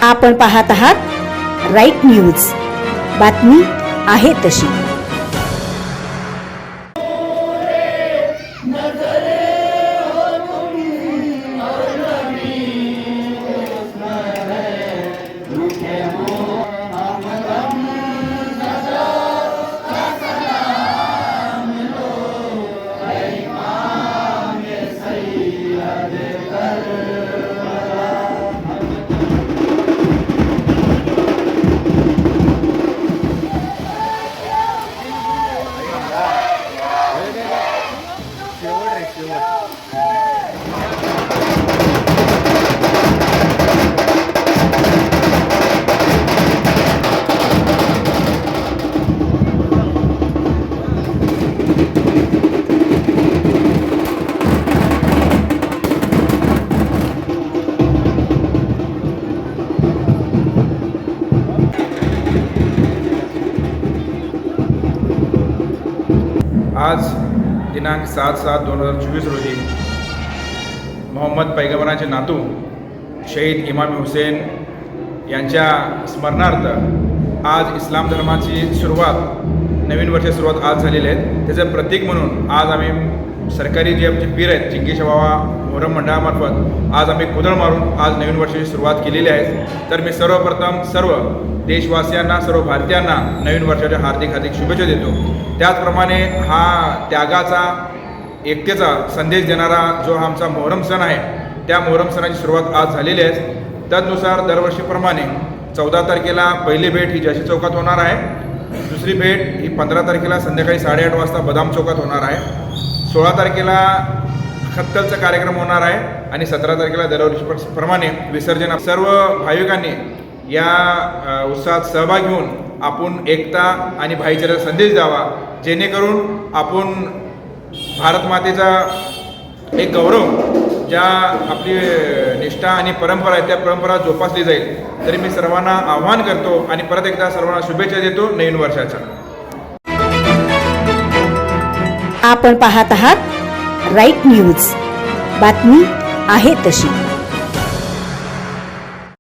आपण पाहत आहात राईट न्यूज, बातमी आहे तशी। आज दिनांक 7/7/2024 रोजी मोहम्मद पैगंबराचे नातू शहीद इमाम हुसेन यांच्या स्मरणार्थ आज इस्लाम धर्माची नवीन वर्षाची सुरुवात आज झालेली आहे। त्याचं प्रतीक म्हणून आज आम्ही सरकारी जे आमचे पीर आहेत चिंगीश बाबा मोहरम मंडळामार्फत आज आम्ही कुदळ मारून आज नवीन वर्षाची सुरुवात केलेली आहे। तर मी सर्वप्रथम सर्व देशवासियांना, सर्व भारतीयांना नवीन वर्षाच्या हार्दिक शुभेच्छा देतो। त्याचप्रमाणे हा त्यागाचा, एकतेचा संदेश देणारा जो आमचा मोहरम सण आहे, त्या मोहरम सणाची सुरुवात आज झालेली आहे। तदनुसार दरवर्षीप्रमाणे 14 तारखेला पहिली भेट ही जशी चौकात होणार आहे, दुसरी भेट ही 15 तारखेला संध्याकाळी 8:30 वाजता बदाम चौकात होणार आहे, 16 तारखेला खत्तलचा कार्यक्रम होणार आहे आणि 17 तारखेला दरवर्षीप्रमाणे विसर्जन। सर्व भाविकांनी या उत्सवात सहभाग घेऊन आपण एकता आणि भाईचाराचा संदेश द्यावा, जेणेकरून आपण भारत मातेचा एक गौरव, ज्या आपली निष्ठा आणि परंपरा आहे त्या परंपरा जोपासली जाईल। तरी मी सर्वांना आवाहन करतो आणि परत एकदा सर्वांना शुभेच्छा देतो नवीन वर्षाच्या। आपण पाहत आहात राईट न्यूज, बातमी आहे तशी।